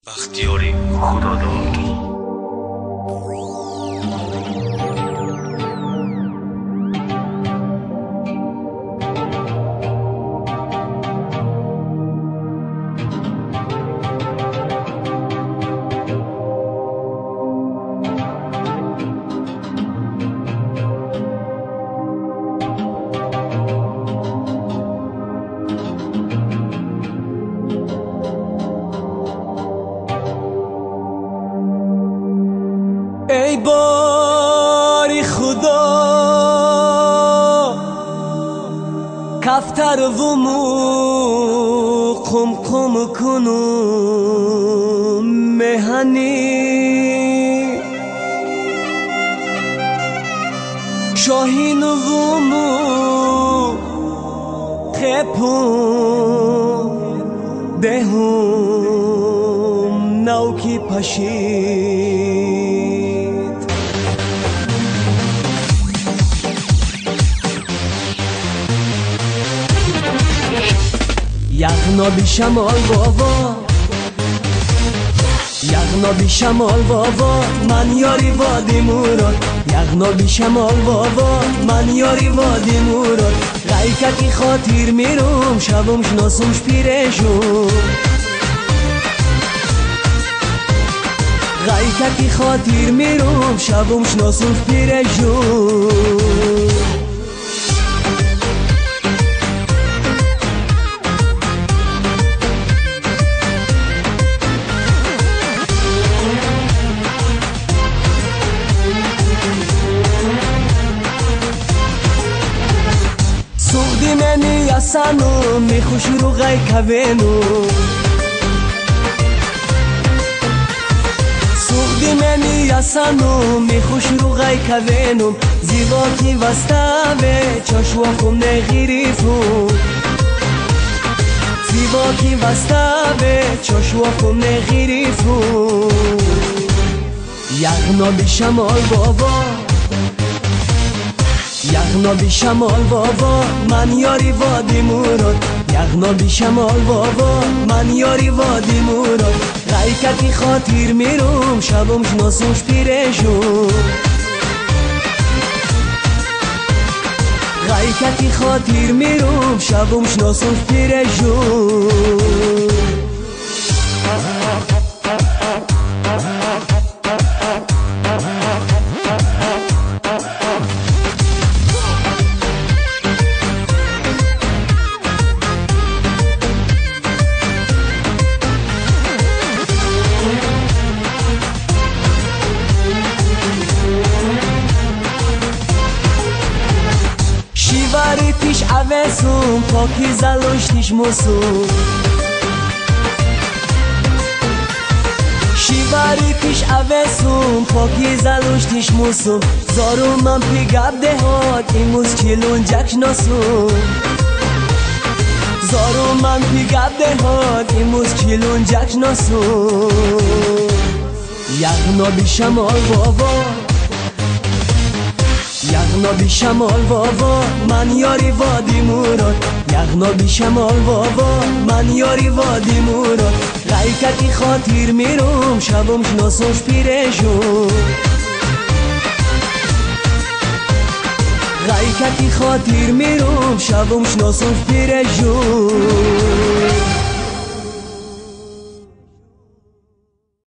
بختیاری خداداد. ای باری خدا کفتر و مو قم قم کنم مهنی شاهین و مو خپم دهم نوکی پشید یغنا بی شمال بابا یغنا بی شمال بابا من یاری وادی مراد یغنا بی شمال بابا من یاری وادی مراد غیکتی خاطر میرم شبم شناسمش پیرشون غیکتی خاطر میرم شبم شناسمش پیرشون منی یاسانو میخوش رو غی کوینو سوخدی منی یاسانو میخوش رو غی کوینو زیبا کی وستاوه چشو خون نغیریفو زیبا کی وستاوه چشو خون نغیریفو یغنا بی شمال بابا یغنا بی شمال بابا من یاری وادی مراد یغنا بی شمال بابا من یاری وادی مراد غیکتی خاطر میرم شبم شناسمش پیرشون غیکتی خاطر میرم شبم شناسمش پیرشون شیواری پیش عوضم پاکی زلوشتیش موسوم شیواری پیش عوضم پاکی زلوشتیش موسوم زارو من پی گب دهات ایموز کلون جک ناسوم زارو من پی گب دهات ایموز کلون جک ناسوم یغنا بی شمال بابا یغنا بی شمال بابا من یاری وادی مراد یغنا بی شمال بابا من یاری وادی مراد غیکتی خاطر میرم شبم شناسمش پیرشون غیکتی خاطر میرم شبم شناسمش پیرشون